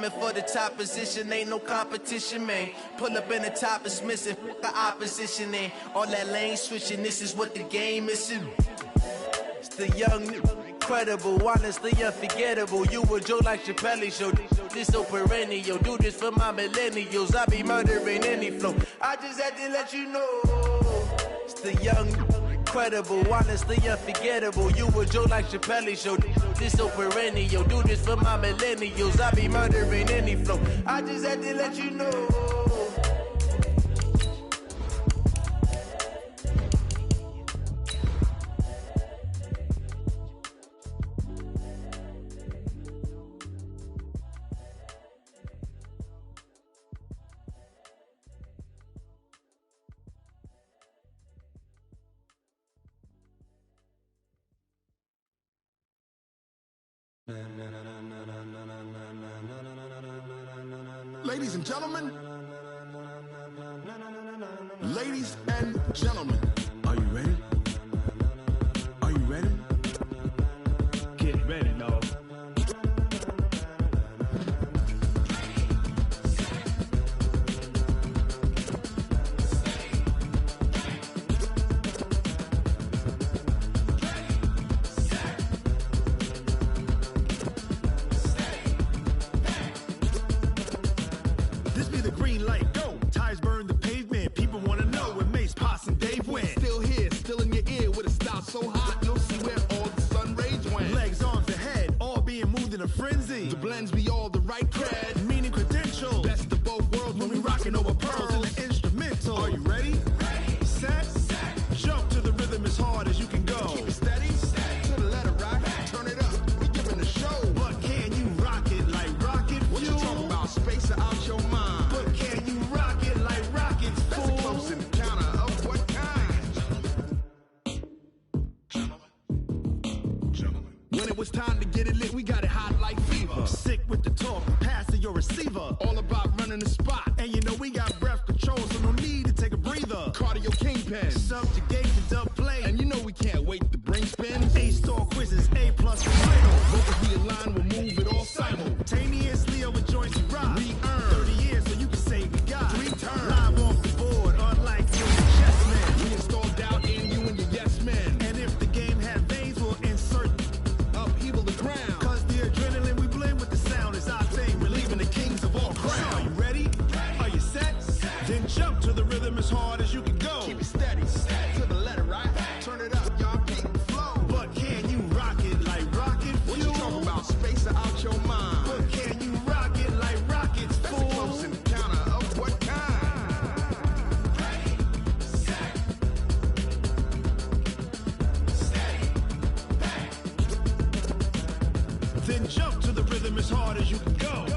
coming for the top position, ain't no competition, man. Pull up in the top is missing, fuck the opposition, and all that lane switching, this is what the game is. It's the young, incredible, honestly unforgettable. You a Joe like Chappelle show, this so perennial. Do this for my millennials, I be murdering any flow. I just had to let you know. It's the young, incredible, honestly unforgettable. You a Joe like Chappelle show, this so perennial. Do this for my millennials, I be murdering any flow. I just had to let you know. Ladies and gentlemen, ladies and gentlemen, are you ready? Are you ready? Get ready, dog. This be the green light, go. Tires burn the pavement, people wanna know where Mace, Poss, and Dave went. Still here, still in your ear with a style so hot, you'll see where all the sun rays went. Legs, arms, and head, all being moved in a frenzy. The blends be all the right cred, meaning credentials. Best of both worlds when we rockin' over pearls in the instrumental. Are you ready? Set, jump to the rhythm as hard as you can go. Keep it steady, to the letter rock, turn it up, we giving a show. But can you rock it like rocket fuel? What you talking about, space or out your mind? But can you rock it like rockets, fool? That's a close encounter of what kind? Gentlemen. When it was time to get it lit, we got it hot like fever. Sick with the talk, passing your receiver. All about running the spot. And you know we got breath control, so no need to take a breather. Cardio kingpin, subjugate the dub play. And you know we can't wait to bring spins. A-star quizzes, A+ final. Vocals we align, we'll move it all simultaneously over joints and rock. We earn 30 years so you can say we got 3 turns. Live off the board, unlike you and chess man. We install doubt in you and your yes men. And if the game had veins, we'll insert upheaval the ground. Cause the adrenaline we blend with the sound is our thing, relieving the kings of all crowns. Are you ready? Are you set? Then jump to the rhythm as hard as you can go. Keep it steady, to the letter right. Turn it up, y'all keep the flow. But can you rock it like rocket fuel? What you talking about, space or out your mind? But can you rock it like rockets, fool? That's a close encounter of what kind? Then jump to the rhythm as hard as you can go.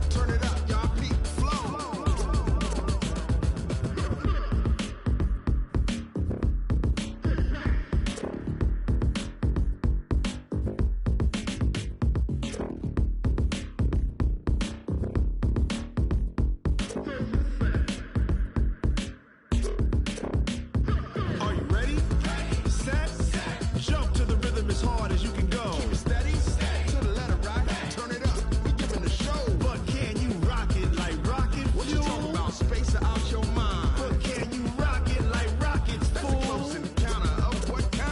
Turn it up, y'all peak flow. Are you ready? Set, jump to the rhythm as hard as you can go. Keep it steady, to the letter right. Turn it up, we giving a show. But can you rock it like rocket fuel? What you talking about, space or out your mind? But can you rock it like rockets, fool? That's a close encounter of what kind?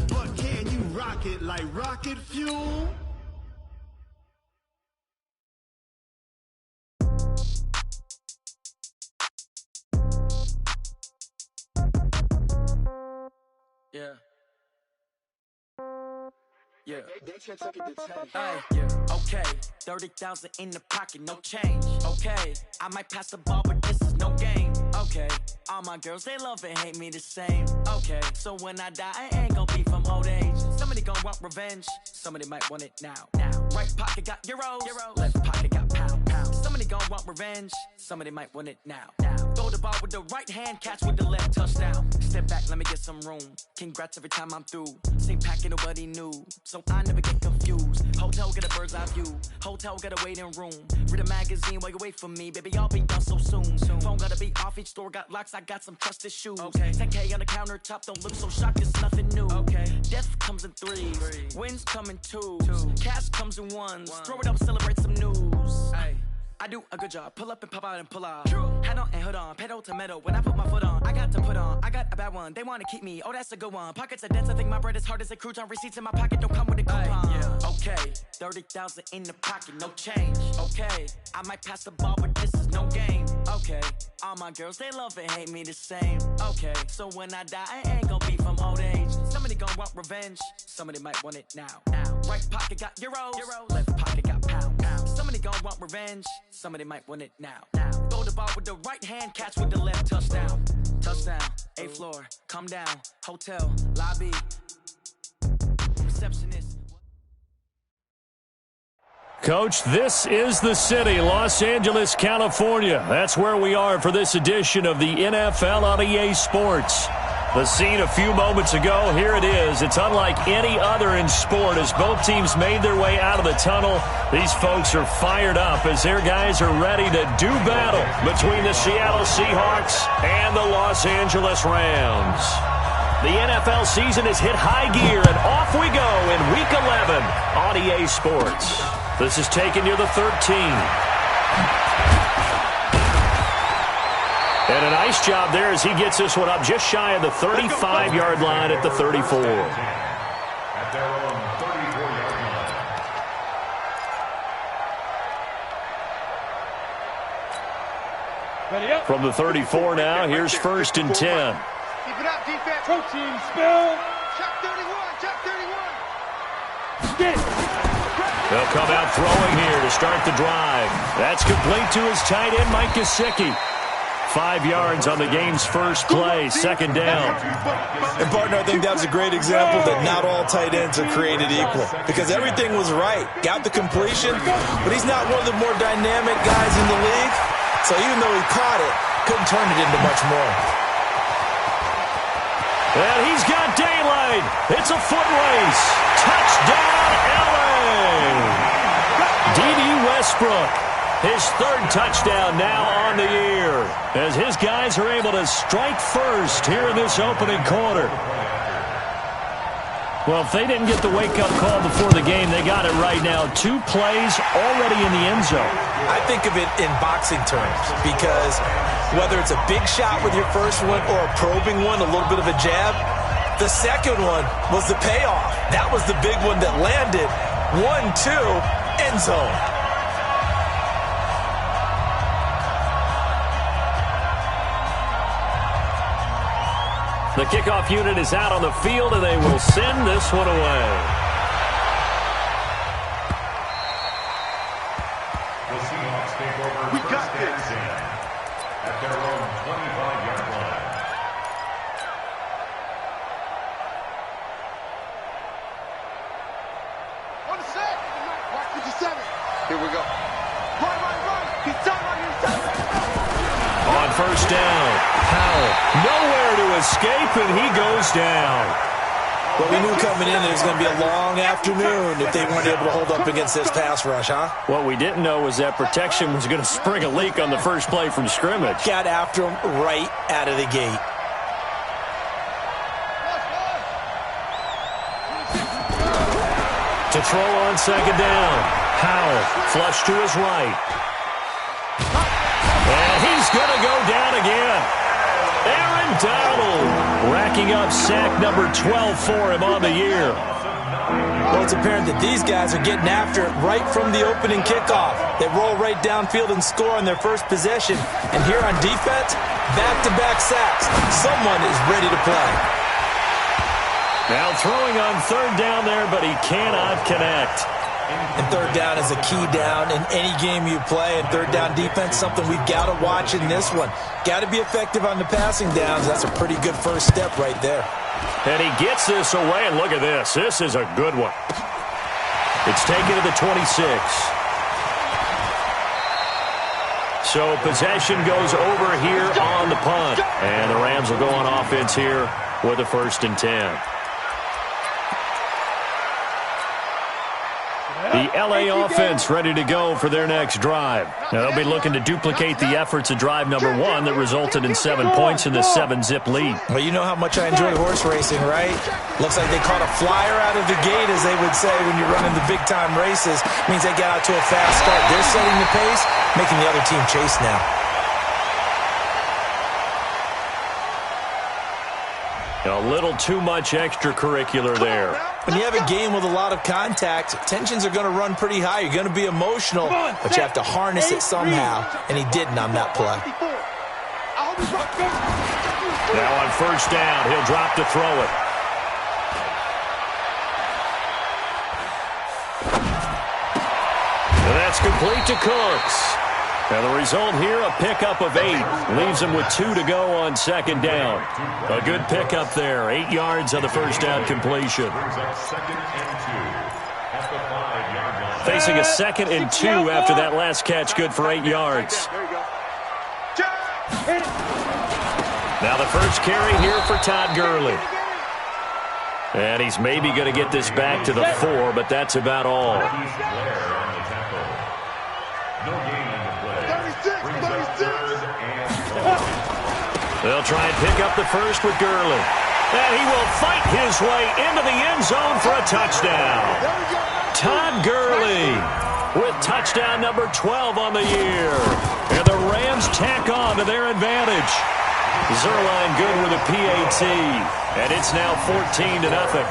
But can you rock it like rocket fuel? Yeah. Yeah. Ay, yeah, okay. 30,000 in the pocket, no change. Okay, I might pass the ball, but this is no game. Okay, all my girls, they love and hate me the same. Okay, so when I die, I ain't gon' be from old age. Somebody gon' want revenge, somebody might want it now. Right pocket got euros, left pocket got pound. Somebody gon' want revenge, somebody might want it now. Throw the ball with the right hand, catch with the left, touchdown. Step back, let me get some room. Congrats every time I'm through. Same packet, nobody knew, so I never get confused. Hotel get a bird's eye view. Hotel got a waiting room. Read a magazine while you wait for me. Baby, I'll be done so soon. Phone gotta be off. Each store got locks. I got some trusted shoes. 10K on the countertop. Don't look so shocked. It's nothing new. Death comes in threes. Wins come in twos. Cash comes in ones. Throw it up, celebrate some news. I do a good job. Pull up and pop out and pull out. Hat on and hood on. Pedal to metal. When I put my foot on, I got to put on. I got a bad one. They want to keep me. Oh, that's a good one. Pockets are dense. I think my bread is hard as a crouton. Receipts in my pocket don't come with a coupon. Okay, 30,000 in the pocket, no change. Okay, I might pass the ball, but this is no game. Okay, all my girls, they love and hate me the same. Okay, so when I die, I ain't gonna be from old age. Somebody gonna want revenge. Somebody might want it now. Right pocket got euros. Left pocket got pounds. Somebody gonna want revenge. Somebody might want it now. Throw the ball with the right hand, catch with the left. Touchdown. Touchdown. 8th floor. Come down. Hotel. Lobby. Receptionist. Coach, this is the city, Los Angeles, California. That's where we are for this edition of the NFL on EA Sports. The scene a few moments ago, here it is. It's unlike any other in sport as both teams made their way out of the tunnel. These folks are fired up as their guys are ready to do battle between the Seattle Seahawks and the Los Angeles Rams. The NFL season has hit high gear, and off we go in Week 11 on EA Sports. This is taking you to 13. And a nice job there as he gets this one up just shy of the 35-yard line at the 34. At their own 34-yard line. Ready up. From the 34 now, here's 1st and 10. Keep it up, defense. Protein spill. Check 31. Check 31. Stick. They'll come out throwing here to start the drive. That's complete to his tight end, Mike Gesicki. 5 yards on the game's first play, 2nd down. And, partner, I think that's a great example that not all tight ends are created equal because everything was right. Got the completion, but he's not one of the more dynamic guys in the league. So even though he caught it, couldn't turn it into much more. And he's got daylight. It's a foot race. Touchdown, LA. D.D. Westbrook. His 3rd touchdown now on the year as his guys are able to strike first here in this opening quarter. Well, if they didn't get the wake-up call before the game, they got it right now. 2 plays already in the end zone. I think of it in boxing terms because whether it's a big shot with your first one or a probing one, a little bit of a jab, the second one was the payoff. That was the big one that landed. 1-2, end zone. The kickoff unit is out on the field, and they will send this one away. The Seahawks take over first and 10 at their own 25-yard line. On the set. Watch 57. Here we go. Run. He's done. On 1st down, Powell nowhere to escape, and he goes down. But we knew coming in it was going to be a long afternoon if they weren't able to hold up against this pass rush, huh? What we didn't know was that protection was going to spring a leak on the first play from scrimmage. Got after him right out of the gate. To throw on 2nd down, Powell flush to his right. And he's going to go down again. Aaron Donald racking up sack number 12 for him on the year. Well, it's apparent that these guys are getting after it right from the opening kickoff. They roll right downfield and score on their first possession. And here on defense, back-to-back sacks. Someone is ready to play. Now throwing on 3rd down there, but he cannot connect. And 3rd down is a key down in any game you play. And 3rd down defense, something we've got to watch in this one. Got to be effective on the passing downs. That's a pretty good first step right there. And he gets this away, and look at this. This is a good one. It's taken to the 26. So possession goes over here on the punt. And the Rams will go on offense here with a 1st and 10. The LA offense ready to go for their next drive. Now, they'll be looking to duplicate the efforts of drive number 1 that resulted in 7 points in the 7-zip lead. Well, you know how much I enjoy horse racing, right? Looks like they caught a flyer out of the gate, as they would say when you're running the big-time races. Means they get out to a fast start. They're setting the pace, making the other team chase now. A little too much extracurricular there. When you have a game with a lot of contact, tensions are going to run pretty high. You're going to be emotional, but you have to harness it somehow, and he didn't on that play. Now on first down, he'll drop to throw it. And that's complete to Cooks. And the result here, a pickup of 8. Leaves him with 2 to go on second down. A good pickup there. 8 yards on the first down completion. Facing a 2nd and 2 after that last catch, good for 8 yards. Now the first carry here for Todd Gurley. And he's maybe going to get this back to the 4, but that's about all. They'll try and pick up the first with Gurley. And he will fight his way into the end zone for a touchdown. Todd Gurley with touchdown number 12 on the year. And the Rams tack on to their advantage. Zerline good with a PAT. And it's now 14-0.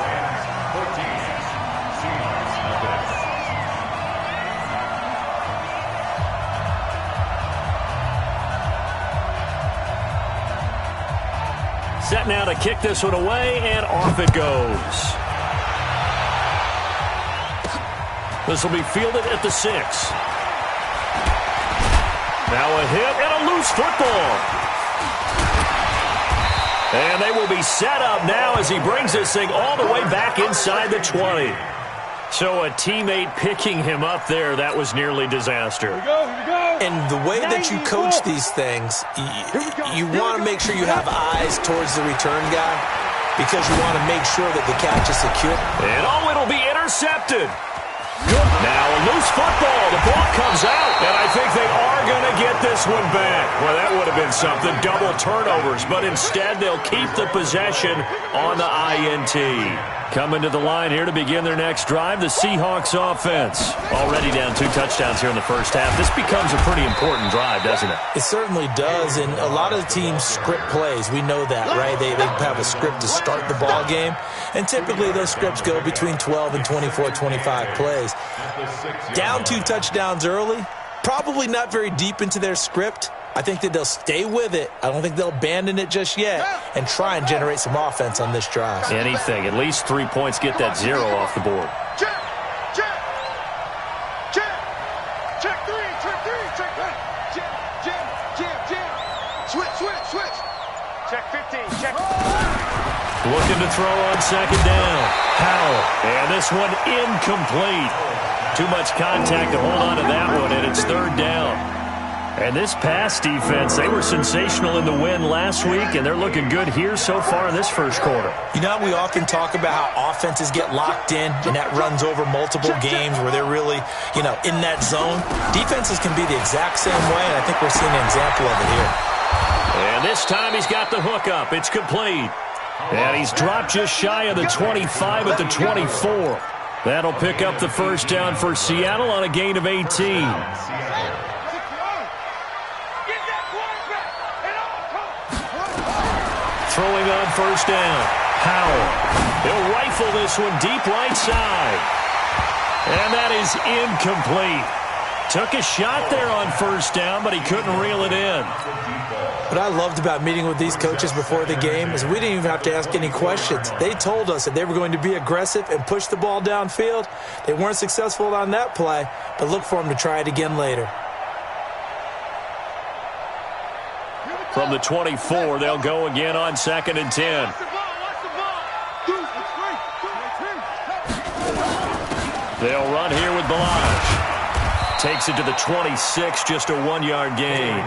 Set now to kick this one away, and off it goes. This will be fielded at the 6. Now a hit and a loose football. And they will be set up now as he brings this thing all the way back inside the 20. So a teammate picking him up there, that was nearly disaster. Here we go. And the way that you coach these things, you want to make sure you have eyes towards the return guy because you want to make sure that the catch is secure. And it'll be intercepted. Now a loose football. The ball comes out, and I think they are going to get this one back. Well, that would have been something, double turnovers, but instead they'll keep the possession on the INT. Coming to the line here to begin their next drive, the Seahawks offense. Already down 2 touchdowns here in the first half. This becomes a pretty important drive, doesn't it? It certainly does, and a lot of the teams script plays. We know that, right? They have a script to start the ball game, and typically those scripts go between 12 and 24, 25 plays. Down 2 touchdowns early, probably not very deep into their script. I think that they'll stay with it. I don't think they'll abandon it just yet and try and generate some offense on this drive. Anything. At least 3 points, get that 0 off the board. Check 3, check 1. Switch. Check 15, check. Looking to throw on second down. Howell. And this one incomplete. Too much contact to hold on to that one, and it's third down. And this pass defense, they were sensational in the win last week, and they're looking good here so far in this first quarter. You know, we often talk about how offenses get locked in, and that runs over multiple games where they're really, in that zone. Defenses can be the exact same way, and I think we're seeing an example of it here. And this time he's got the hook up. It's complete. And he's dropped just shy of the 25 at the 24. That'll pick up the first down for Seattle on a gain of 18. Throwing on first down. Howell. He'll rifle this one deep right side. And that is incomplete. Took a shot there on first down, but he couldn't reel it in. What I loved about meeting with these coaches before the game is we didn't even have to ask any questions. They told us that they were going to be aggressive and push the ball downfield. They weren't successful on that play, but look for them to try it again later. From the 24, they'll go again on 2nd and 10. They'll run here with Balaj. Takes it to the 26, just a 1-yard gain.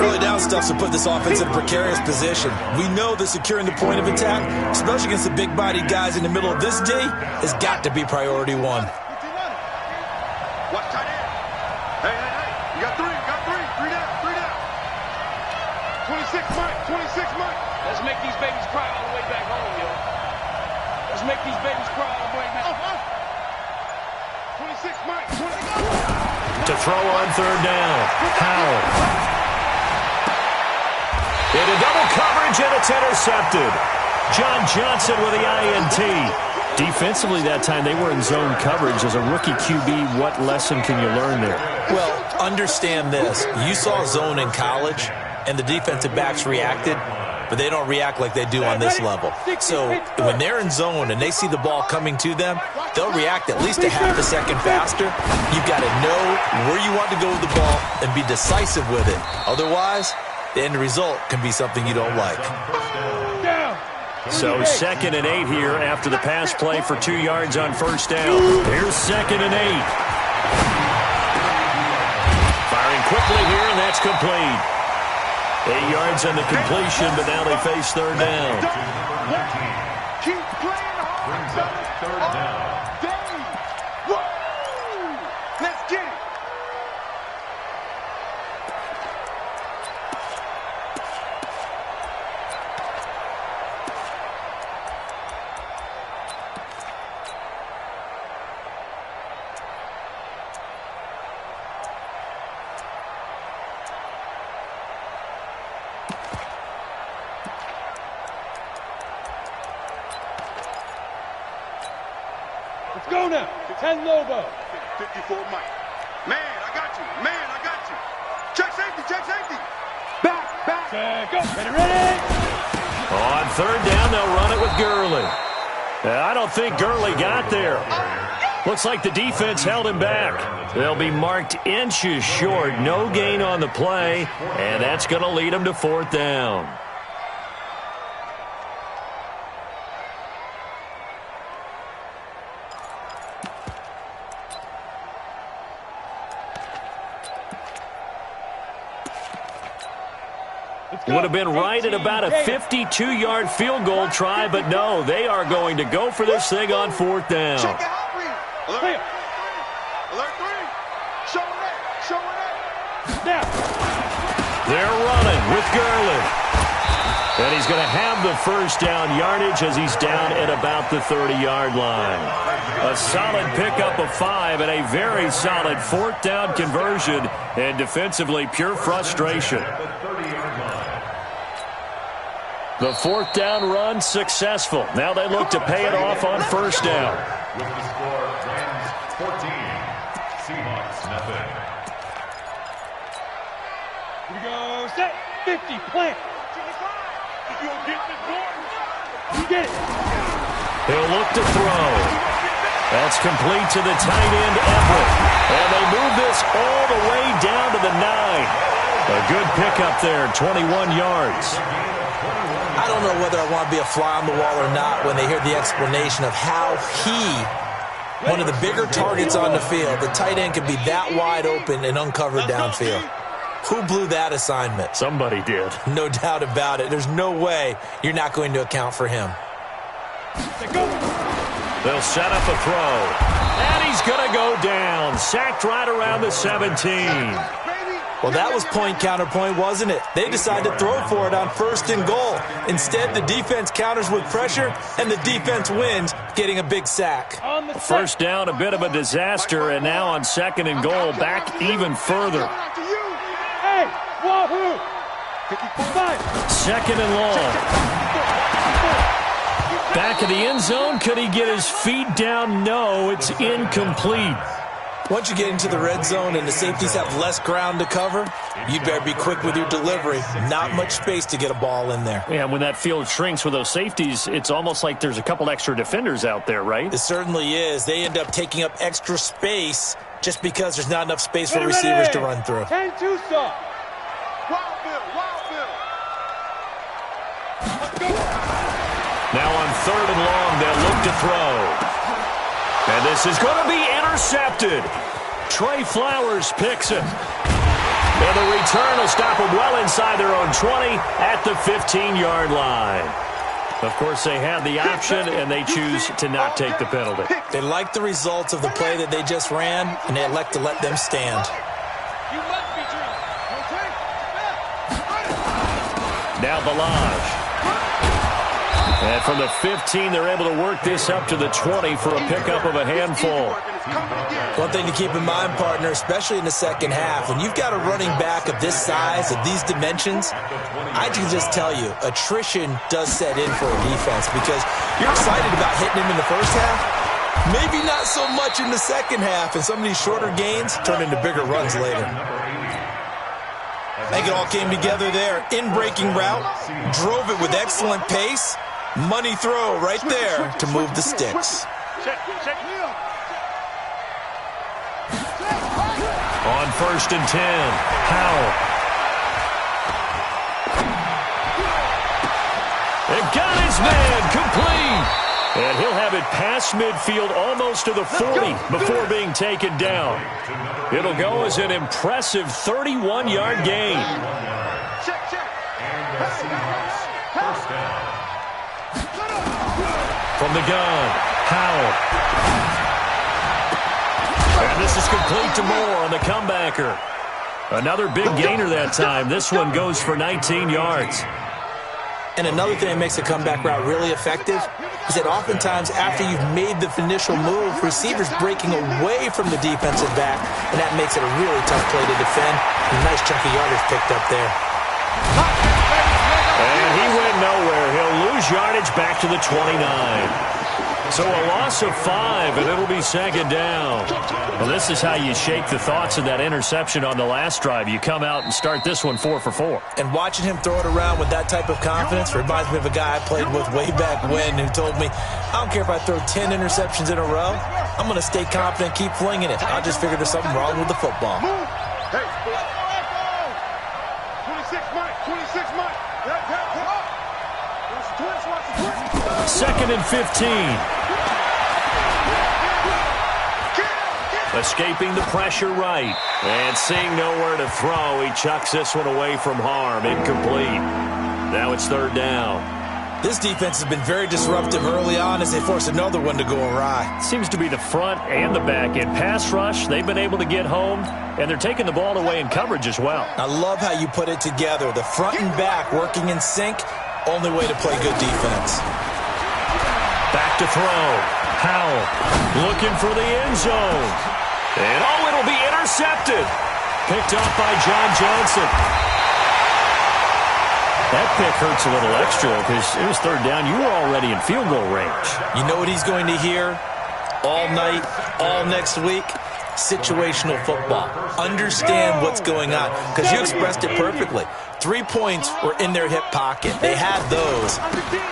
Early down stuff to put this offense in a precarious position. We know that securing the point of attack, especially against the big-bodied guys in the middle of this D, has got to be priority 1. babies cry all the way back home, yo. Let's make these babies cry all the way back home. 26, Mike. 20. To throw on third down. Powell. Into double coverage, and it's intercepted. John Johnson with the INT. Defensively that time, they were in zone coverage. As a rookie QB, what lesson can you learn there? Well, understand this. You saw zone in college, and the defensive backs reacted, but they don't react like they do on this level. So when they're in zone and they see the ball coming to them, they'll react at least a half a second faster. You've got to know where you want to go with the ball and be decisive with it. Otherwise, the end result can be something you don't like. So 2nd and 8 here after the pass play for 2 yards on first down. Here's 2nd and 8. Firing quickly here, and that's complete. 8 yards on the completion, but now they face third down. Keep playing hard. Third down. Let's get it. Let's go now. 10 Lobo. 54 Mike. Man, I got you. Man, I got you. Check safety, check safety. Back. Go. Ready. On third down, they'll run it with Gurley. I don't think Gurley got there. Looks like the defense held him back. They'll be marked inches short. No gain on the play, and that's going to lead them to fourth down. Would have been right at about a 52-yard field goal try, but no, they are going to go for this thing on fourth down. Alert 3. Showing that. Now. They're running with Gurley. And he's going to have the first down yardage as he's down at about the 30-yard line. A solid pickup of 5 and a very solid fourth down conversion, and defensively pure frustration. The fourth down run successful. Now they look to pay it off on first down. With the score, Rams 14, Seahawks nothing. Here we go. Set. 50. Plant. You get it. He'll look to throw. That's complete to the tight end, Everett. And they move this all the way down to the 9. A good pickup there, 21 yards. I don't know whether I want to be a fly on the wall or not when they hear the explanation of how one of the bigger targets on the field, the tight end can be that wide open and uncovered downfield. Who blew that assignment? Somebody did. No doubt about it. There's no way you're not going to account for him. They'll set up a throw. And he's going to go down. Sacked right around the 17. Well, that was point counterpoint, wasn't it? They decided to throw for it on first and goal. Instead, the defense counters with pressure, and the defense wins, getting a big sack. First down, a bit of a disaster, and now on second and goal, back even further. Hey, wahoo! 55. Second and long. Back of the end zone, could he get his feet down? No, it's incomplete. Once you get into the red zone and the safeties have less ground to cover, you'd better be quick with your delivery. Not much space to get a ball in there. Yeah, when that field shrinks with those safeties, it's almost like there's a couple extra defenders out there, right? It certainly is. They end up taking up extra space just because there's not enough space for receivers to run through. 10-2 stop. Wild Bill. Let's go. Now on third and long, they'll look to throw. And this is going to be intercepted. Trey Flowers picks it. And the return will stop them well inside their own 20 at the 15-yard line. Of course, they had the option, and they choose to not take the penalty. They like the results of the play that they just ran, and they elect to let them stand. Now Balaj. And from the 15, they're able to work this up to the 20 for a pickup of a handful. One thing to keep in mind, partner, especially in the second half, when you've got a running back of this size, of these dimensions, I can just tell you, attrition does set in for a defense because you're excited about hitting him in the first half. Maybe not so much in the second half, and some of these shorter gains turn into bigger runs later. I think it all came together there. In-breaking route, drove it with excellent pace. Money throw right there to move the sticks. On 1st and 10, Howell. They've got his man complete. And he'll have it past midfield almost to the 40 before being taken down. It'll go as an impressive 31-yard gain. From the gun, Howell. And this is complete to Moore on the comebacker. Another big gainer that time. This one goes for 19 yards. And another thing that makes a comeback route really effective is that oftentimes after you've made the initial move, receivers breaking away from the defensive back, and that makes it a really tough play to defend. A nice chunk of yardage picked up there. And he went nowhere. He'll lose yardage back to the 29. So a loss of 5, and it'll be second down. Well, this is how you shake the thoughts of that interception on the last drive. You come out and start this one 4 for 4. And watching him throw it around with that type of confidence reminds me of a guy I played with way back when who told me, I don't care if I throw 10 interceptions in a row. I'm going to stay confident, keep flinging it. I just figured there's something wrong with the football. Hey, 26 Mike. Second and 15. Escaping the pressure right. And seeing nowhere to throw, he chucks this one away from harm. Incomplete. Now it's third down. This defense has been very disruptive early on as they force another one to go awry. Seems to be the front and the back end. Pass rush, they've been able to get home, and they're taking the ball away in coverage as well. I love how you put it together. The front and back working in sync, only way to play good defense. Back to throw. Howell looking for the end zone. And it'll be intercepted. Picked up by John Johnson. That pick hurts a little extra because it was third down. You were already in field goal range. You know what he's going to hear all night, all next week? Situational football. Understand what's going on because you expressed it perfectly. 3 points were in their hip pocket. They had those.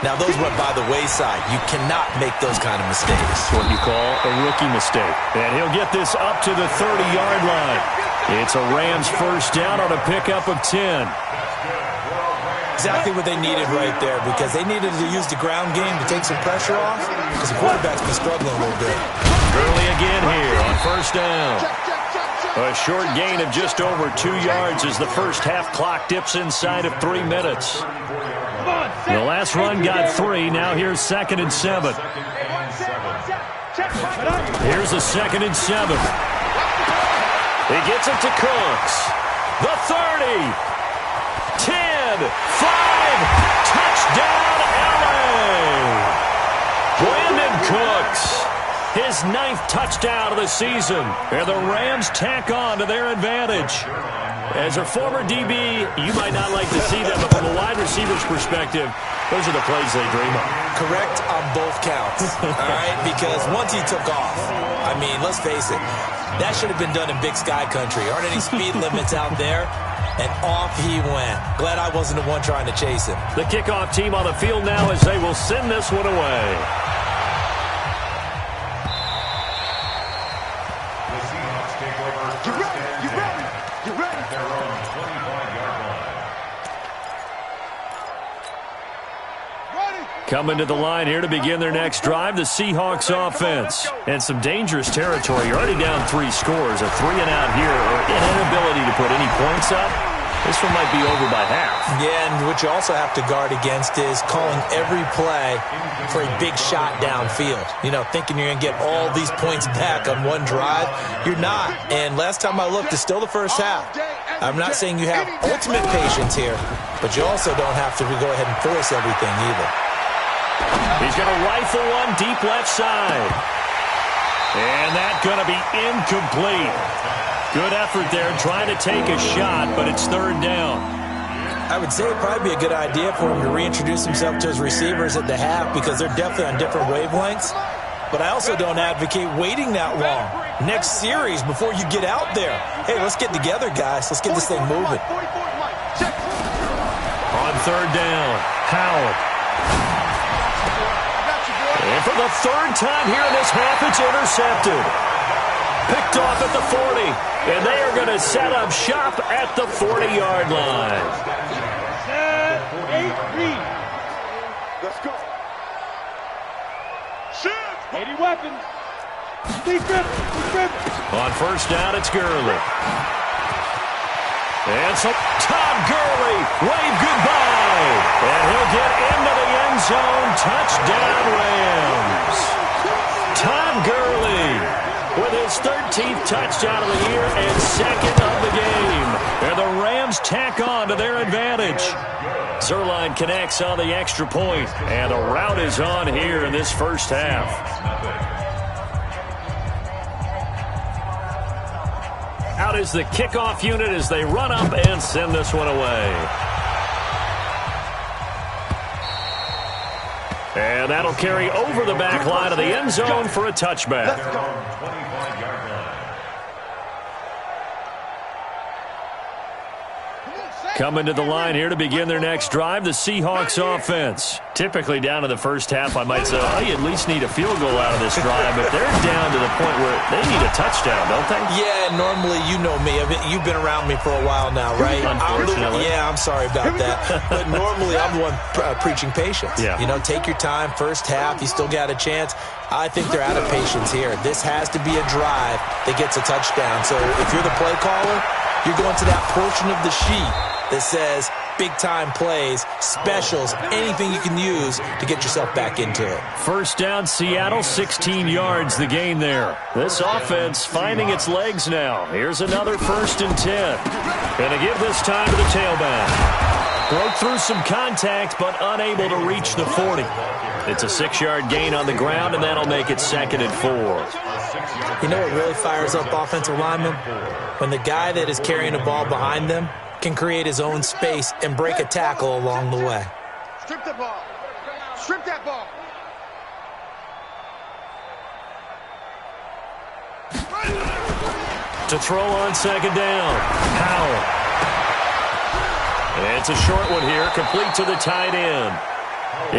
Now, those went by the wayside. You cannot make those kind of mistakes. It's what you call a rookie mistake. And he'll get this up to the 30-yard line. It's a Rams first down on a pickup of 10. Exactly what they needed right there because they needed to use the ground game to take some pressure off because the quarterback's been struggling a little bit. Early again here on first down. A short gain of just over 2 yards as the first half clock dips inside of 3 minutes. The last run got 3. Now here's 2nd and 7. Here's a 2nd and 7. He gets it to Cooks. The 30. 10. 5. Touchdown, LA. Brandon Cooks. His 9th touchdown of the season. And the Rams tack on to their advantage. As a former DB, you might not like to see that, but from a wide receiver's perspective, those are the plays they dream of. Correct on both counts, all right? Because once he took off, I mean, let's face it, that should have been done in Big Sky Country. Aren't any speed limits out there? And off he went. Glad I wasn't the one trying to chase him. The kickoff team on the field now as they will send this one away. Coming to the line here to begin their next drive, the Seahawks offense. And some dangerous territory. You're already down 3 scores. A 3-and-out here, or inability to put any points up. This one might be over by half. Yeah, and what you also have to guard against is calling every play for a big shot downfield. You know, thinking you're going to get all these points back on one drive. You're not. And last time I looked, it's still the first half. I'm not saying you have ultimate patience here, but you also don't have to go ahead and force everything either. He's going to rifle one deep left side. And that's going to be incomplete. Good effort there trying to take a shot, but it's third down. I would say it'd probably be a good idea for him to reintroduce himself to his receivers at the half because they're definitely on different wavelengths. But I also don't advocate waiting that long. Next series before you get out there. Hey, let's get together, guys. Let's get this thing moving. On third down, Howard. And for the third time here in this half, it's intercepted. Picked off at the 40. And they are going to set up shop at the 40-yard line. 7-8-3. Let's go. 80 weapons. On first down, it's Gurley. And so Tom Gurley wave goodbye. And he'll get into the end zone. Touchdown, Rams. Tom Gurley with his 13th touchdown of the year and second of the game. And the Rams tack on to their advantage. Zerline connects on the extra point, and the rout is on here in this first half. Out is the kickoff unit as they run up and send this one away. And that'll carry over the back line of the end zone for a touchback. Coming to the line here to begin their next drive, the Seahawks offense. Typically down in the first half, I might say, oh, you at least need a field goal out of this drive, but they're down to the point where they need a touchdown, don't they? Yeah, normally, you know me. You've been around me for a while now, right? Unfortunately. I'm sorry about that. But normally, I'm the one preaching patience. Yeah. You know, take your time. First half, you still got a chance. I think they're out of patience here. This has to be a drive that gets a touchdown. So if you're the play caller, you're going to that portion of the sheet that says big-time plays, specials, anything you can use to get yourself back into it. First down, Seattle, 16 yards, the gain there. This offense finding its legs now. Here's another 1st and 10. Going to give this time to the tailback. Broke through some contact, but unable to reach the 40. It's a 6-yard gain on the ground, and that'll make it 2nd and 4. You know what really fires up offensive linemen? When the guy that is carrying the ball behind them can create his own space and break a tackle along the way. Strip the ball. Strip that ball. To throw on 2nd down, Howell. And it's a short one here, complete to the tight end.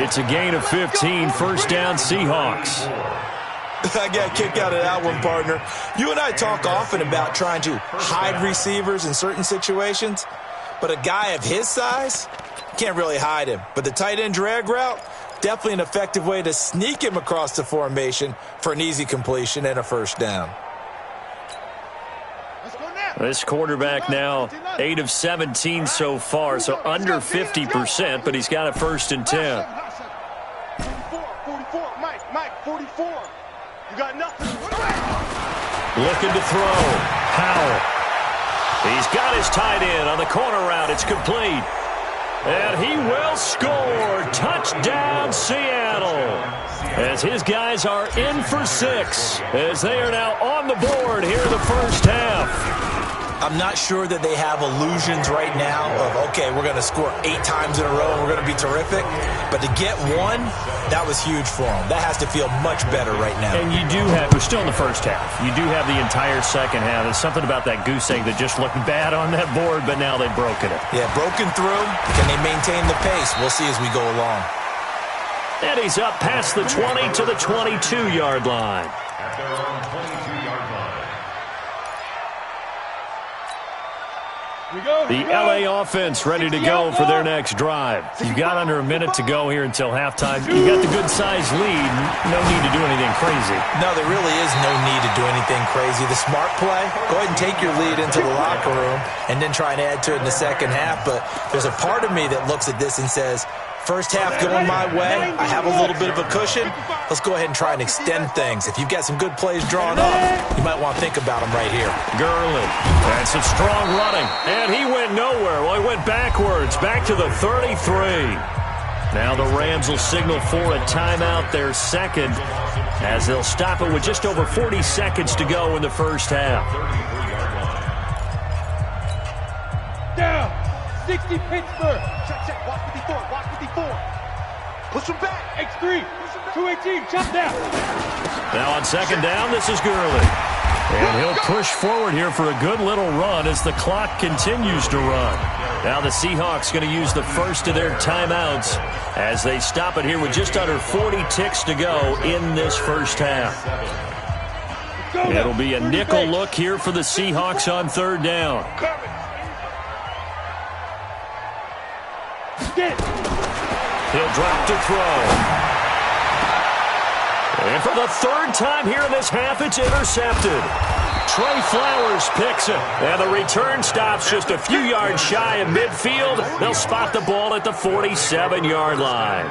It's a gain of 15, 1st down Seahawks. I got a kick out of that one, partner. You and I talk often about trying to hide receivers in certain situations, but a guy of his size can't really hide him. But the tight end drag route, definitely an effective way to sneak him across the formation for an easy completion and a 1st down. This quarterback now 8 of 17 so far, so under 50%, but he's got a 1st and 10. 44, Mike, 44. You got nothing. Looking to throw. Howell. He's got his tight end on the corner route. It's complete. And he will score. Touchdown, Seattle. As his guys are in for 6. As they are now on the board here in the first half. I'm not sure that they have illusions right now of, okay, we're going to score 8 times in a row and we're going to be terrific. But to get one, that was huge for them. That has to feel much better right now. And you do have, we're still in the first half. You do have the entire second half. There's something about that goose egg that just looked bad on that board, but now they've broken it. Yeah, broken through. Can they maintain the pace? We'll see as we go along. And he's up past the 20 to the 22-yard line. At their own 22-yard line. The LA offense ready to go for their next drive. You've got under a minute to go here until halftime. You've got the good-sized lead. No need to do anything crazy. No, there really is no need to do anything crazy. The smart play, go ahead and take your lead into the locker room and then try and add to it in the second half. But there's a part of me that looks at this and says, first half going my way, I have a little bit of a cushion. Let's go ahead and try and extend things. If you've got some good plays drawn up, you might want to think about them right here. Gurley, and some strong running. And he went nowhere. Well, he went backwards, back to the 33. Now the Rams will signal for a timeout, their second, as they'll stop it with just over 40 seconds to go in the first half. Down. 60 Pittsburgh. Check. Watch 54. Push him back. X3. 218. Chop down. Now on second down, this is Gurley. And he'll push forward here for a good little run as the clock continues to run. Now the Seahawks going to use the first of their timeouts as they stop it here with just under 40 ticks to go in this first half. It'll be a nickel look here for the Seahawks on third down. He'll drop to throw. And for the third time here in this half, it's intercepted. Trey Flowers picks it. And the return stops just a few yards shy of midfield. They'll spot the ball at the 47-yard line.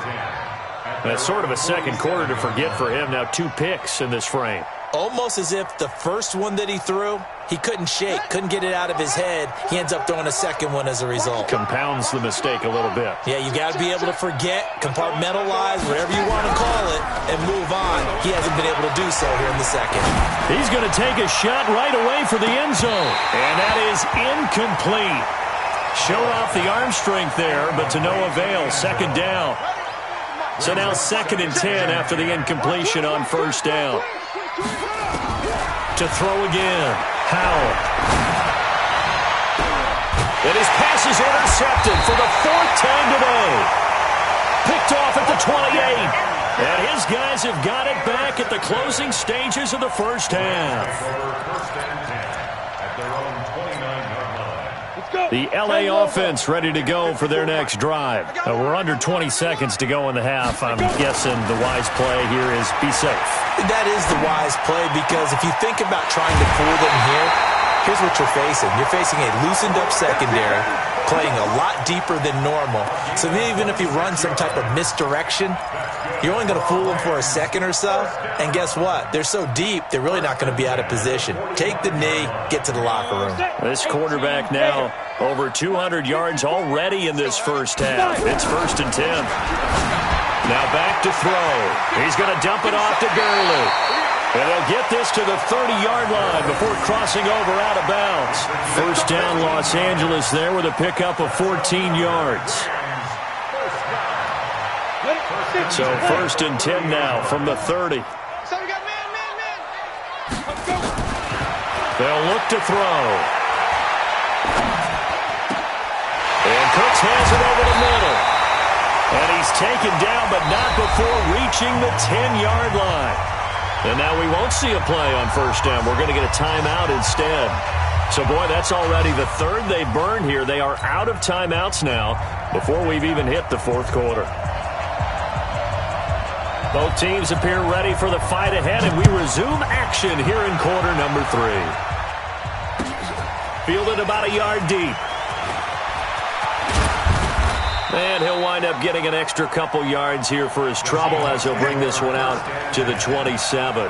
That's sort of a second quarter to forget for him. Now 2 picks in this frame. Almost as if the first one that he threw, he couldn't shake, couldn't get it out of his head. He ends up throwing a second one as a result. Compounds the mistake a little bit. Yeah, you got to be able to forget, compartmentalize, whatever you want to call it, and move on. He hasn't been able to do so here in the second. He's going to take a shot right away for the end zone. And that is incomplete. Showed off the arm strength there, but to no avail. Second down. So now 2nd and 10 after the incompletion on first down. To throw again. Howell. And his pass is intercepted for the 4th time today. Picked off at the 28. And his guys have got it back at the closing stages of the first half. The LA offense ready to go for their next drive. We're under 20 seconds to go in the half. I'm guessing the wise play here is be safe. That is the wise play, because if you think about trying to fool them here, here's what you're facing. You're facing a loosened up secondary, playing a lot deeper than normal. So even if you run some type of misdirection, you're only going to fool them for a second or so. And guess what? They're so deep, they're really not going to be out of position. Take the knee, get to the locker room. This quarterback now over 200 yards already in this first half. It's 1st and 10. Now back to throw. He's going to dump it off to Gurley. And they'll get this to the 30-yard line before crossing over out of bounds. First down, Los Angeles there with a pickup of 14 yards. So 1st and 10 now from the 30. They'll look to throw. And Cooks has it over the middle. And he's taken down, but not before reaching the 10-yard line. And now we won't see a play on first down. We're going to get a timeout instead. So, boy, that's already the 3rd they burned here. They are out of timeouts now before we've even hit the 4th quarter. Both teams appear ready for the fight ahead, and we resume action here in quarter number 3. Fielded about a yard deep. And he'll wind up getting an extra couple yards here for his trouble as he'll bring this one out to the 27.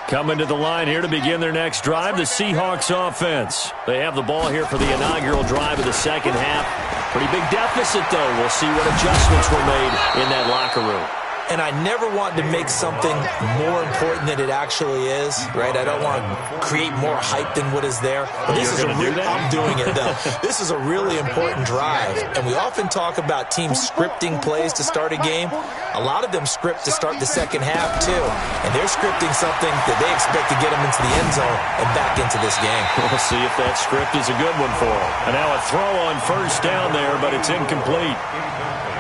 Coming to the line here to begin their next drive, the Seahawks offense. They have the ball here for the inaugural drive of the second half. Pretty big deficit, though. We'll see what adjustments were made in that locker room. And I never want to make something more important than it actually is, right? I don't want to create more hype than what is there. But this is I'm doing it, though. This is a really important drive. And we often talk about teams scripting plays to start a game. A lot of them script to start the second half, too. And they're scripting something that they expect to get them into the end zone and back into this game. We'll see if that script is a good one for them. And now a throw on first down there, but it's incomplete.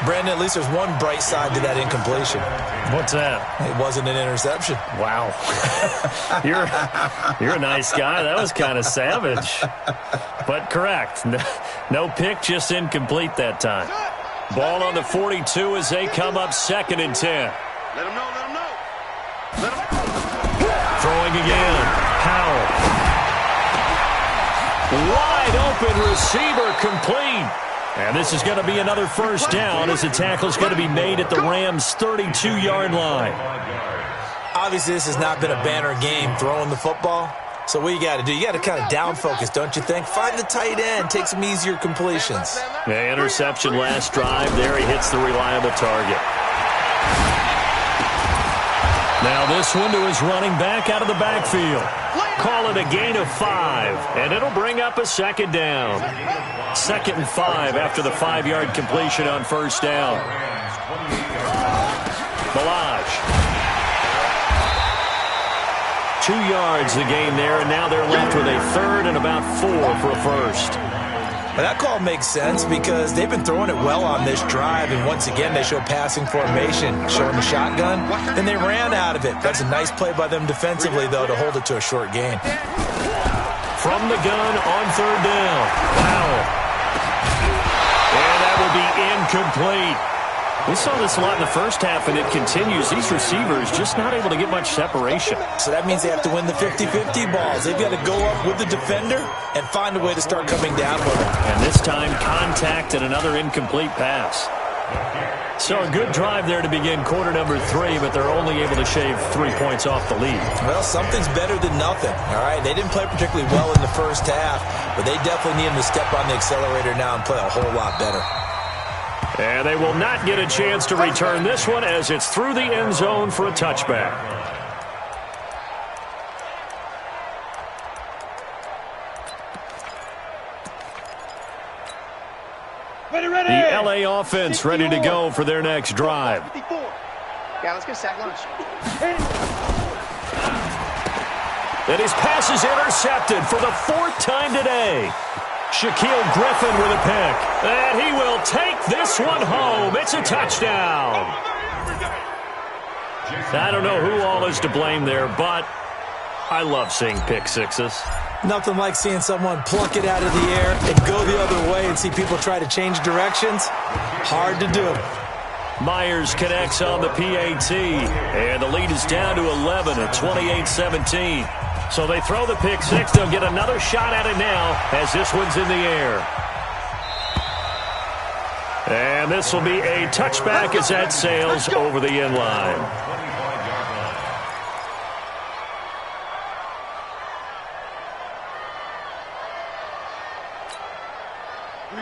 Brandon, at least there's one bright side to that incompletion. What's that? It wasn't an interception. Wow. You're a nice guy. That was kind of savage. But correct. No pick, just incomplete that time. Ball on the 42 as they come up 2nd and 10. Let him know. Throwing again. Howell. Wide open receiver complete. And this is going to be another first down as the tackle is going to be made at the Rams' 32-yard line. Obviously, this has not been a banner game throwing the football. So what you got to do, you got to kind of down focus, don't you think? Find the tight end, take some easier completions. Yeah, interception last drive. There he hits the reliable target. Now this one to his running back out of the backfield. Call it a gain of 5, and it'll bring up a second down. 2nd and 5 after the 5-yard completion on first down. Balaj. 2 yards the gain there, and now they're left with a 3rd and about 4 for a first. Well, that call makes sense because they've been throwing it well on this drive, and once again they show passing formation, showing the shotgun, and they ran out of it. That's a nice play by them defensively, though, to hold it to a short gain. From the gun on 3rd down. Wow. And that will be incomplete. We saw this a lot in the first half, and it continues. These receivers just not able to get much separation. So that means they have to win the 50-50 balls. They've got to go up with the defender and find a way to start coming down with it. And this time, contact and another incomplete pass. So a good drive there to begin quarter number 3, but they're only able to shave 3 points off the lead. Well, something's better than nothing, all right? They didn't play particularly well in the first half, but they definitely need them to step on the accelerator now and play a whole lot better. And they will not get a chance to return this one as it's through the end zone for a touchback. Ready. The LA offense ready to go for their next drive. Yeah, let's get a sack lunch. And his pass is intercepted for the 4th time today. Shaquille Griffin with a pick. And he will take this one home. It's a touchdown. I don't know who all is to blame there, but I love seeing pick sixes. Nothing like seeing someone pluck it out of the air and go the other way and see people try to change directions. Hard to do. Myers connects on the PAT, and the lead is down to 11 at 28-17. So they throw the pick six. They'll get another shot at it now as this one's in the air. And this will be a touchback as that sails over the end line.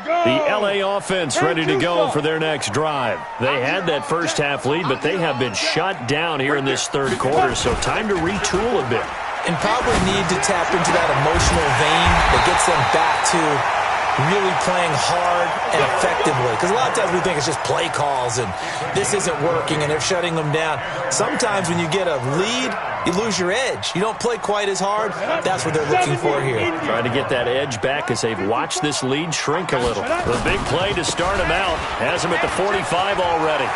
The LA offense ready to go for their next drive. They had that first half lead, but they have been shut down here in this 3rd quarter, so time to retool a bit. And probably need to tap into that emotional vein that gets them back to really playing hard and effectively. Because a lot of times we think it's just play calls and this isn't working and they're shutting them down. Sometimes when you get a lead, you lose your edge. You don't play quite as hard. That's what they're looking for here. Trying to get that edge back as they've watched this lead shrink a little. The big play to start him out has him at the 45 already.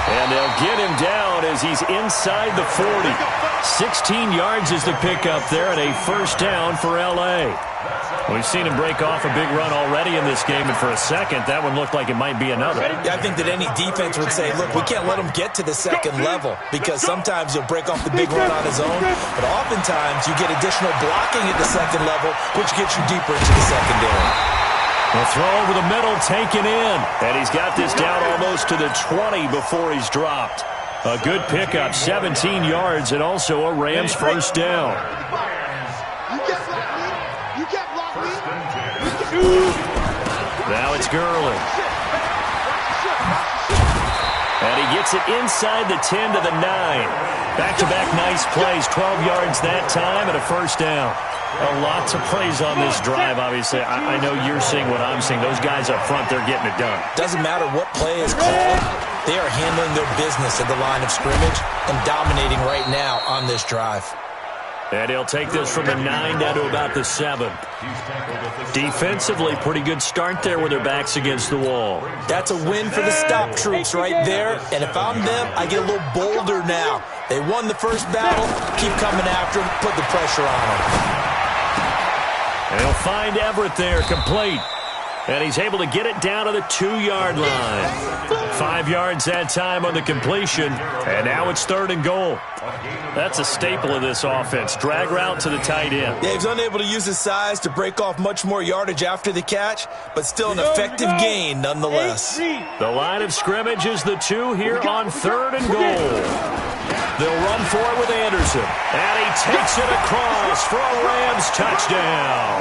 And they'll get him down as he's inside the 40. 16 yards is the pickup there and a first down for L.A. We've seen him break off a big run already in this game, and for a second, that one looked like it might be another. Yeah, I think that any defense would say, look, we can't let him get to the second level because sometimes he'll break off the big run on his own, but oftentimes you get additional blocking at the second level, which gets you deeper into the secondary. A throw over the middle taken in, and he's got this down almost to the 20 before he's dropped. A good pickup, 17 yards, and also a Rams first down. Now it's Gurley. And he gets it inside the 10 to the 9. Back-to-back nice plays, 12 yards that time and a first down. A lot to praise on this drive, obviously. I know you're seeing what I'm seeing. Those guys up front, they're getting it done. Doesn't matter what play is called. They are handling their business at the line of scrimmage and dominating right now on this drive. And he'll take this from the 9 down to about the 7. Defensively, pretty good start there with their backs against the wall. That's a win for the stop troops right there. And if I'm them, I get a little bolder now. They won the first battle. Keep coming after them. Put the pressure on them. And he'll find Everett there, complete. And he's able to get it down to the 2-yard line. 5 yards that time on the completion. And now it's 3rd and goal. That's a staple of this offense. Drag route to the tight end. Yeah, he's unable to use his size to break off much more yardage after the catch, but still an effective gain nonetheless. The line of scrimmage is the 2 here on 3rd and goal. They'll run for it with Anderson. And he takes it across for a Rams touchdown.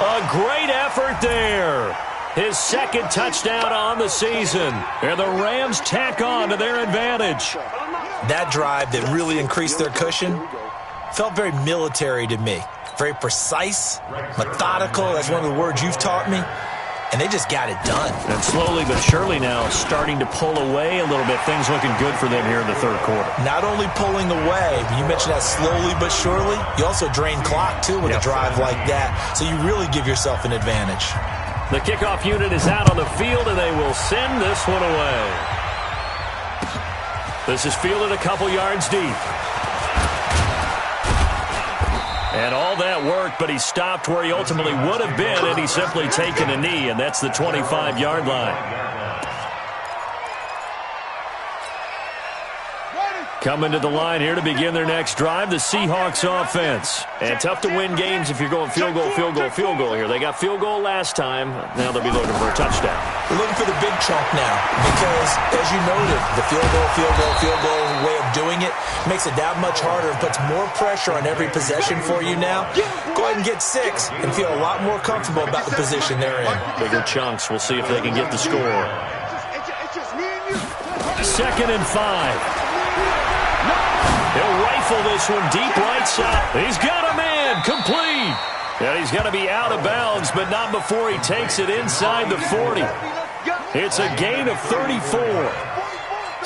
A great effort there. His second touchdown on the season. And the Rams tack on to their advantage. That drive that really increased their cushion felt very military to me. Very precise, methodical. That's one of the words you've taught me. And they just got it done. And slowly but surely now starting to pull away a little bit. Things looking good for them here in the third quarter. Not only pulling away, you mentioned that slowly but surely, you also drain clock, too, with a drive like that. So you really give yourself an advantage. The kickoff unit is out on the field, and they will send this one away. This is fielded a couple yards deep. And all that worked, but he stopped where he ultimately would have been, and he's simply taken a knee, and that's the 25-yard line. Coming to the line here to begin their next drive, the Seahawks offense. And tough to win games if you're going field goal, field goal, field goal here. They got field goal last time. Now they'll be looking for a touchdown. We're looking for the big chunk now because, as you noted, the field goal way of doing it makes it that much harder and puts more pressure on every possession for you now. Go ahead and get 6 and feel a lot more comfortable about the position they're in. Bigger chunks. We'll see if they can get the score. 2nd and 5. He'll rifle this one deep right side. He's got a man complete. And he's going to be out of bounds, but not before he takes it inside the 40. It's a gain of 34.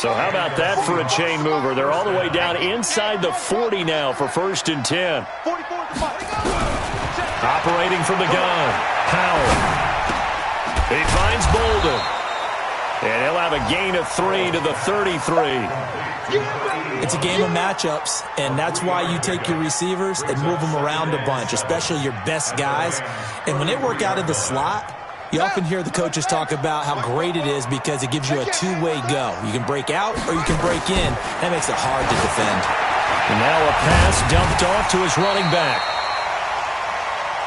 So how about that for a chain mover? They're all the way down inside the 40 now for 1st and 10. Operating from the gun, Powell. He finds Bolden. And he'll have a gain of 3 to the 33. It's a game of matchups, and that's why you take your receivers and move them around a bunch, especially your best guys. And when they work out of the slot, you often hear the coaches talk about how great it is because it gives you a two-way go. You can break out or you can break in. That makes it hard to defend. And now a pass dumped off to his running back.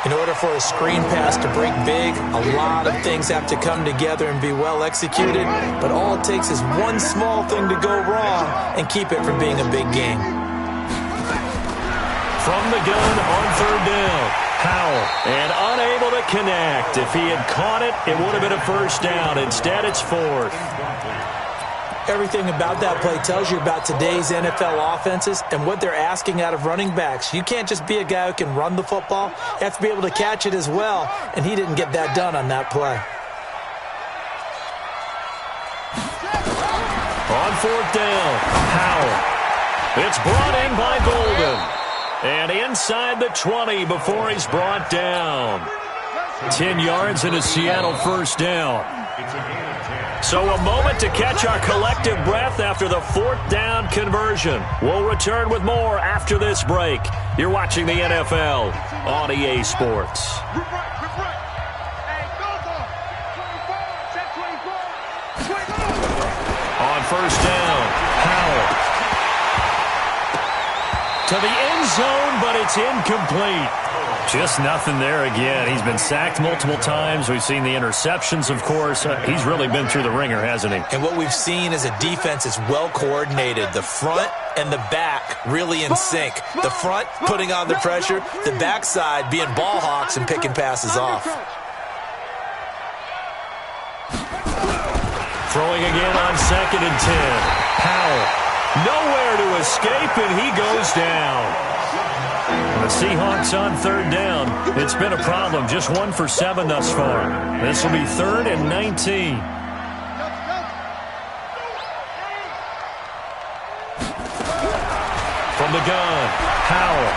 In order for a screen pass to break big, a lot of things have to come together and be well executed, but all it takes is one small thing to go wrong and keep it from being a big game. From the gun on 3rd down, Powell, and unable to connect. If he had caught it, it would have been a 1st down. Instead, it's 4th. Everything about that play tells you about today's NFL offenses and what they're asking out of running backs. You can't just be a guy who can run the football. You have to be able to catch it as well, and he didn't get that done on that play. On 4th down, Powell. It's brought in by Bolden. And inside the 20 before he's brought down. 10 yards and a Seattle 1st down. So a moment to catch our collective breath after the 4th down conversion. We'll return with more after this break. You're watching the NFL on EA Sports. On 1st down, Powell. To the end zone, but it's incomplete. Just nothing there again. He's been sacked multiple times. We've seen the interceptions, of course. He's really been through the ringer, hasn't he? And what we've seen is a defense that's well coordinated. The front and the back really in sync. The front putting on the pressure. The backside being ball hawks and picking passes off. Throwing again on 2nd and 10. Powell. Nowhere to escape, and he goes down. The Seahawks on 3rd down. It's been a problem. Just 1 for 7 thus far. This will be 3rd and 19. From the gun, Powell.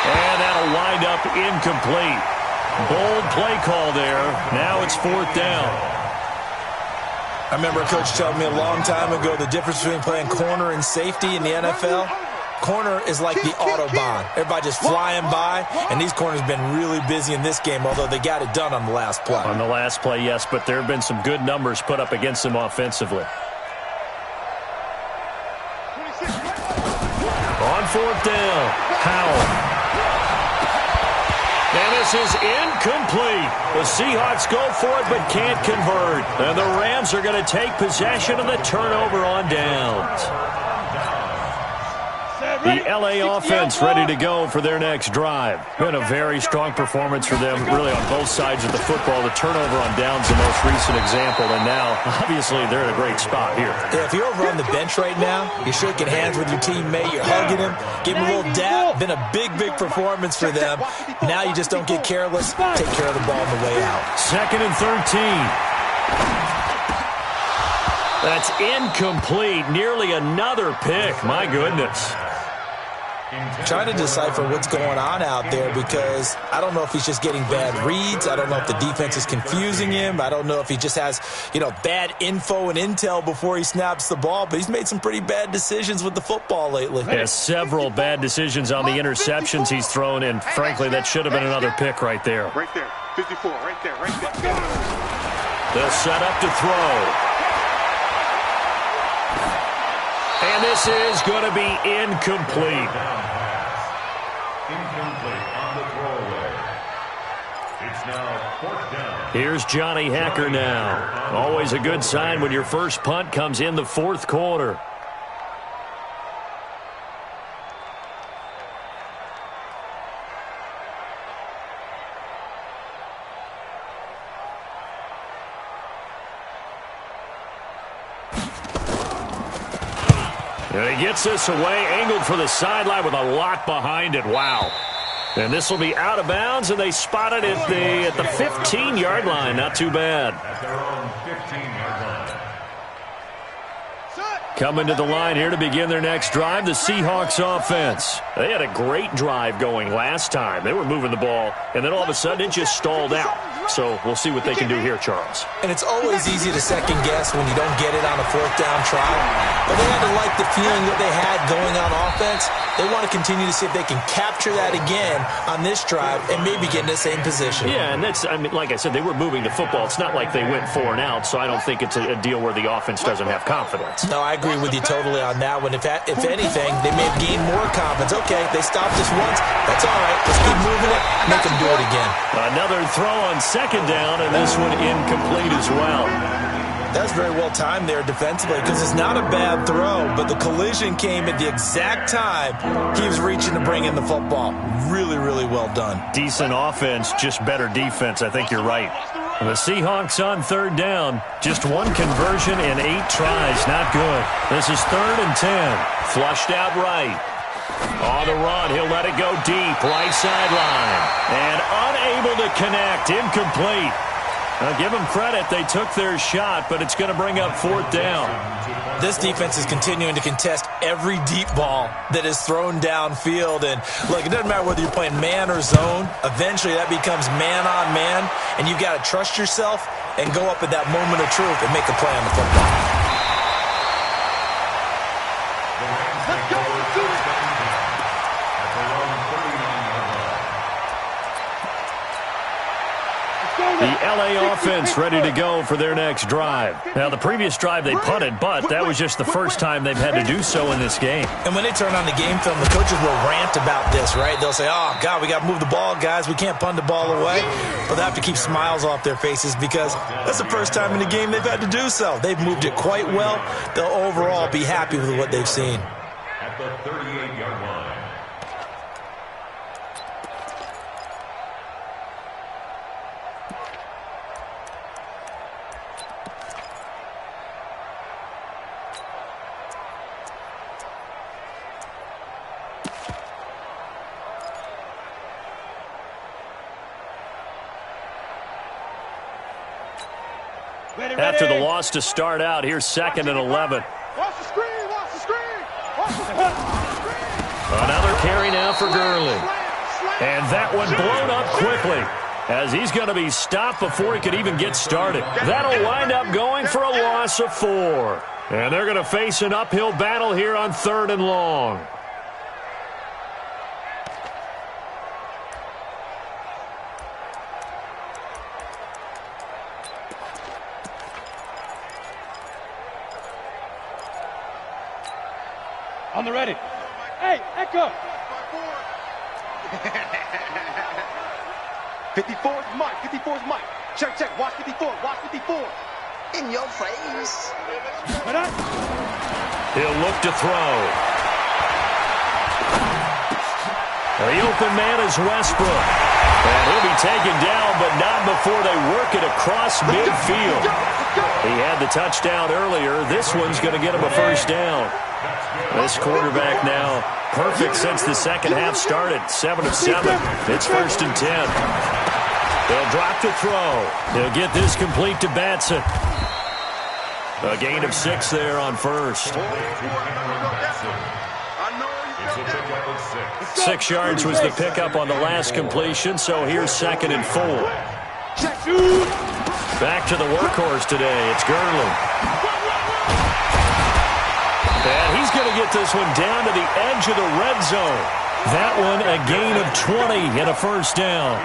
And that'll wind up incomplete. Bold play call there. Now it's 4th down. I remember a coach telling me a long time ago the difference between playing corner and safety in the NFL. Corner is like the Autobahn. Everybody just flying by, and these corners have been really busy in this game, although they got it done on the last play. On the last play, yes, but there have been some good numbers put up against them offensively. On 4th down, Powell. And his This is incomplete. The Seahawks go for it but can't convert. And the Rams are going to take possession of the turnover on downs. The LA offense ready to go for their next drive. Been a very strong performance for them, really on both sides of the football. The turnover on downs, the most recent example, and now, obviously, they're in a great spot here. Yeah, if you're over on the bench right now, you're shaking hands with your teammate, you're hugging him, giving him a little dap. Been a big, big performance for them. Now you just don't get careless. Take care of the ball on the way out. 2nd and 13. That's incomplete. Nearly another pick. My goodness. Trying to decipher what's going on out there because I don't know if he's just getting bad reads. I don't know if the defense is confusing him. I don't know if he just has, bad info and intel before he snaps the ball. But he's made some pretty bad decisions with the football lately. Yeah, several bad decisions on the interceptions he's thrown, and frankly, that should have been another pick right there. Right there. 54, right there, right there. They'll set up to throw. And this is going to be incomplete. Incomplete on the throwaway. It's now 4th down. Here's Johnny Hacker now. Always a good sign when your first punt comes in the 4th quarter. And he gets this away, angled for the sideline with a lot behind it. Wow. And this will be out of bounds, and they spot it at the 15-yard line. Not too bad. At their own 15-yard line. Coming to the line here to begin their next drive, the Seahawks offense. They had a great drive going last time. They were moving the ball, and then all of a sudden it just stalled out. So we'll see what they can do here, Charles. And it's always easy to second guess when you don't get it on a 4th down try. But they had to like the feeling that they had going on offense. They want to continue to see if they can capture that again on this drive and maybe get in the same position. Yeah, and that's, like I said, they were moving the football. It's not like they went 4 and out, so I don't think it's a deal where the offense doesn't have confidence. No, I agree with you totally on that one. If anything, they may have gained more confidence. Okay, they stopped us once. That's all right. Let's keep moving it. Make them do it again. Another throw on 2nd down, and this one incomplete as well. That's very well timed there defensively because it's not a bad throw, but the collision came at the exact time he was reaching to bring in the football. Really, really well done. Decent offense, just better defense. I think you're right. The Seahawks on 3rd down. Just 1 conversion and 8 tries. Not good. This is 3rd and 10. Flushed out right. On the run, he'll let it go deep. Right sideline. And unable to connect. Incomplete. Now, give them credit. They took their shot, but it's going to bring up 4th down. This defense is continuing to contest every deep ball that is thrown downfield. And, look, it doesn't matter whether you're playing man or zone. Eventually, that becomes man on man, and you've got to trust yourself and go up at that moment of truth and make a play on the football. The LA offense ready to go for their next drive. Now, the previous drive they punted, but that was just the first time they've had to do so in this game. And when they turn on the game film, the coaches will rant about this, right? They'll say, oh, God, we got to move the ball, guys. We can't punt the ball away. But they have to keep smiles off their faces because that's the first time in the game they've had to do so. They've moved it quite well. They'll overall be happy with what they've seen. At the 38-yard line. After the loss to start out, here's 2nd and 11. Watch the screen, watch the screen, watch the screen. Another carry now for Gurley. And that one blown up quickly as he's going to be stopped before he could even get started. That'll wind up going for a loss of 4. And they're going to face an uphill battle here on 3rd and long. On the ready. Hey, Echo. 54's Mike. 54's Mike. Check, check. Watch 54. Watch 54. In your face. He'll look to throw. The open man is Westbrook. And he'll be taken down, but not before they work it across midfield. He had the touchdown earlier. This one's going to get him a first down. This quarterback now perfect since the second half started. 7 of 7. It's 1st and 10. They'll drop to throw. He'll get this complete to Batson. A gain of 6 there on first. 6 yards was the pickup on the last completion, so here's 2nd and 4. Back to the workhorse today. It's Gurley. And he's going to get this one down to the edge of the red zone. That one a gain of 20 and a first down.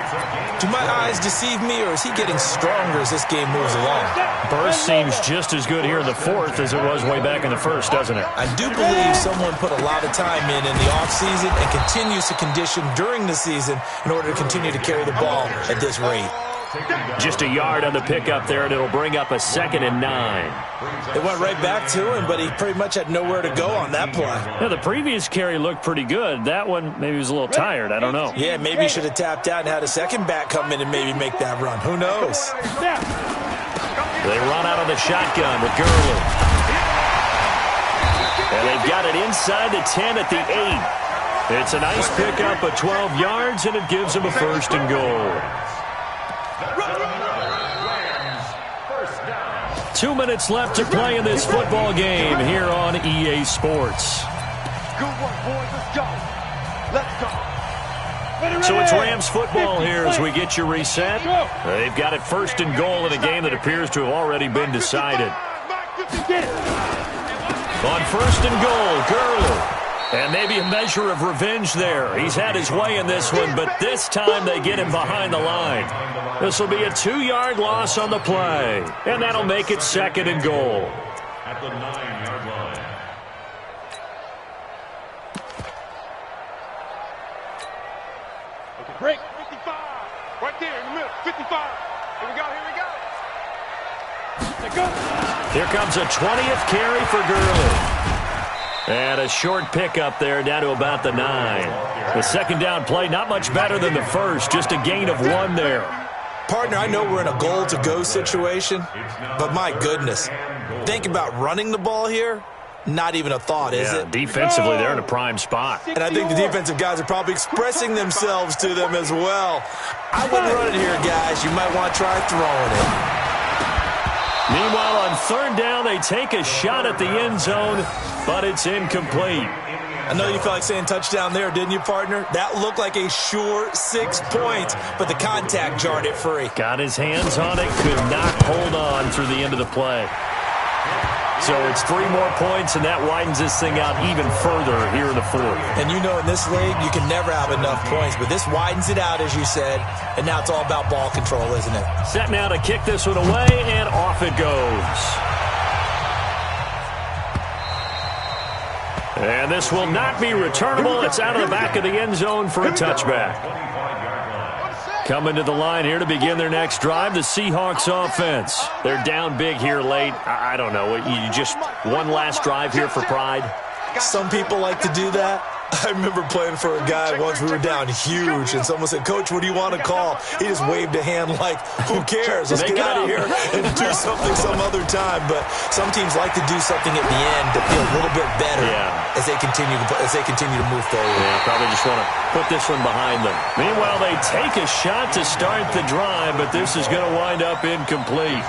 Do my eyes deceive me, or is he getting stronger as this game moves along? Burst seems just as good here in the 4th as it was way back in the 1st, doesn't it? I do believe someone put a lot of time in the offseason and continues to condition during the season in order to continue to carry the ball at this rate. Just a yard on the pickup there, and it'll bring up a 2nd and 9. It went right back to him, but he pretty much had nowhere to go on that play. Yeah, the previous carry looked pretty good. That one, maybe he was a little tired. I don't know. Yeah, maybe he should have tapped out and had a second back come in and maybe make that run. Who knows? They run out of the shotgun with Gurley. And they've got it inside the 10 at the 8. It's a nice pickup of 12 yards, and it gives them a 1st and goal. 2 minutes left to play in this football game here on EA Sports. Good work, boys. Let's go. Let's go. So it's Rams football here as we get you reset. They've got it 1st and goal in a game that appears to have already been decided. On 1st and goal, Gurley. And maybe a measure of revenge there. He's had his way in this one, but this time they get him behind the line. This will be a 2-yard loss on the play, and that'll make it 2nd and goal. At the 9-yard line. Okay, break. 55. Right there in the middle. 55. Here we go. Here we go. Let's go. Here comes a 20th carry for Gurley. And a short pickup there down to about the 9. The 2nd down play, not much better than the first, just a gain of 1 there. Partner, I know we're in a goal-to-go situation, but my goodness, think about running the ball here. Not even a thought, is it? Defensively, they're in a prime spot. And I think the defensive guys are probably expressing themselves to them as well. I wouldn't run it here, guys. You might want to try throwing it. Meanwhile, on 3rd down, they take a shot at the end zone, but it's incomplete. I know you felt like saying touchdown there, didn't you, partner? That looked like a sure 6 points, but the contact jarred it free. Got his hands on it, could not hold on through the end of the play. So it's 3 more points, and that widens this thing out even further here in the 4th. And you know in this league, you can never have enough points, but this widens it out, as you said, and now it's all about ball control, isn't it? Set now to kick this one away, and off it goes. And this will not be returnable. It's out of the back of the end zone for a touchback. Coming to the line here to begin their next drive, the Seahawks offense. They're down big here late. I don't know. You just one last drive here for pride? Some people like to do that. I remember playing for a guy once. We were down huge, and someone said, "Coach, what do you want to call?" He just waved a hand like, who cares? Let's get out of here and do something some other time. But some teams like to do something at the end to feel a little bit better as they continue to move forward. Yeah, probably just want to put this one behind them. Meanwhile, they take a shot to start the drive, but this is going to wind up incomplete.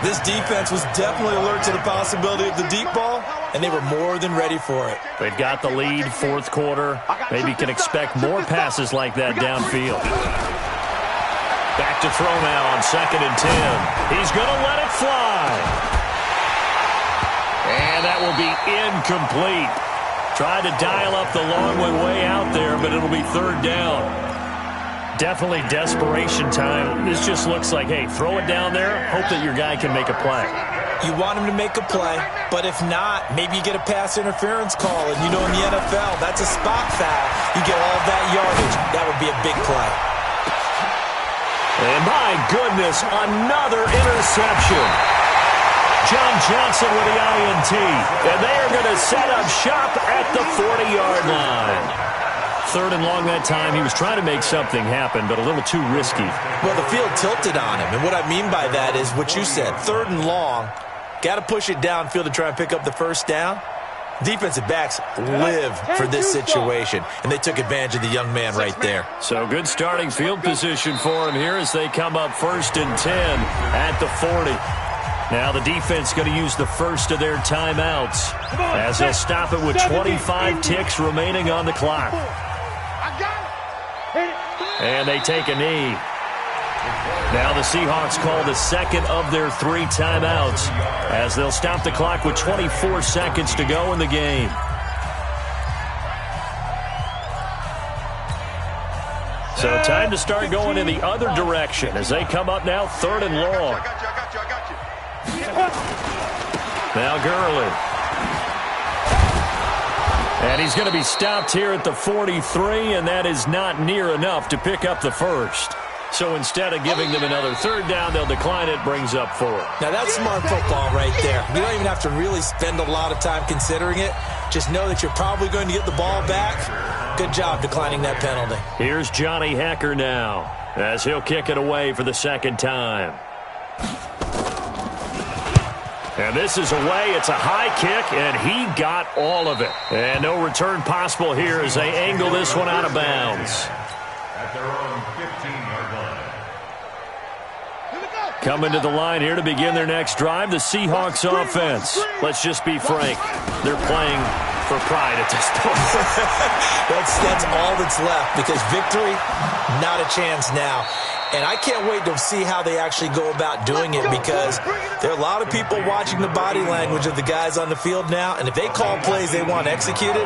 This defense was definitely alert to the possibility of the deep ball, and they were more than ready for it. They've got the lead, 4th quarter. Maybe can expect more passes like that downfield. Back to throw now on 2nd and 10. He's going to let it fly. And that will be incomplete. Tried to dial up the long one way out there, but it'll be 3rd down. Definitely desperation time. This just looks like, hey, throw it down there, hope that your guy can make a play. You want him to make a play, but if not, maybe you get a pass interference call. And you know in the NFL, that's a spot foul. You get all that yardage. That would be a big play. And my goodness, another interception. John Johnson with the INT. And they are going to set up shop at the 40-yard line. 3rd and long that time. He was trying to make something happen, but a little too risky. Well, the field tilted on him. And what I mean by that is what you said. 3rd and long. Got to push it downfield to try and pick up the first down. Defensive backs live for this situation, and they took advantage of the young man right there. So good starting field position for him here as they come up 1st and 10 at the 40. Now the defense going to use the first of their timeouts as they'll stop it with 25 ticks remaining on the clock. And they take a knee. Now the Seahawks call the second of their 3 timeouts as they'll stop the clock with 24 seconds to go in the game. So time to start going in the other direction as they come up now 3rd and long. Now Gurley. And he's going to be stopped here at the 43, and that is not near enough to pick up the first. So instead of giving them another 3rd down, they'll decline it, brings up 4. Now that's smart football right there. You don't even have to really spend a lot of time considering it. Just know that you're probably going to get the ball back. Good job declining that penalty. Here's Johnny Hecker now as he'll kick it away for the 2nd time. And this is away. It's a high kick, and he got all of it. And no return possible here as they angle this one out of bounds. At their own 15-yard line. Coming to the line here to begin their next drive, the Seahawks offense. Let's just be frank. They're playing for pride at this point. That's all that's left because victory, not a chance now. And I can't wait to see how they actually go about doing it because there are a lot of people watching the body language of the guys on the field now. And if they call plays they want executed,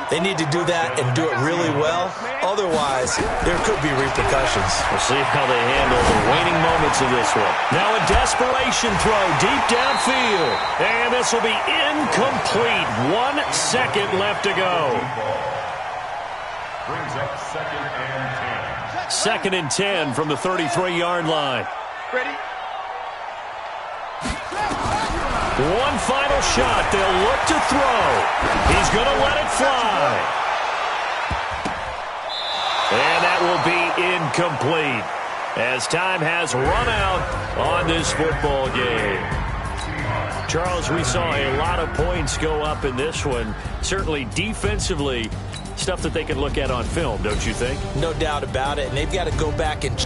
they need to do that and do it really well. Otherwise, there could be repercussions. We'll see how they handle the waning moments of this one. Now a desperation throw deep downfield. And this will be incomplete. 1 second left to go. Brings up 2nd and 10. 2nd and 10 from the 33-yard line. Ready? One final shot. They'll look to throw. He's going to let it fly. And that will be incomplete as time has run out on this football game. Charles, we saw a lot of points go up in this one. Certainly defensively, stuff that they can look at on film, don't you think? No doubt about it. And they've got to go back and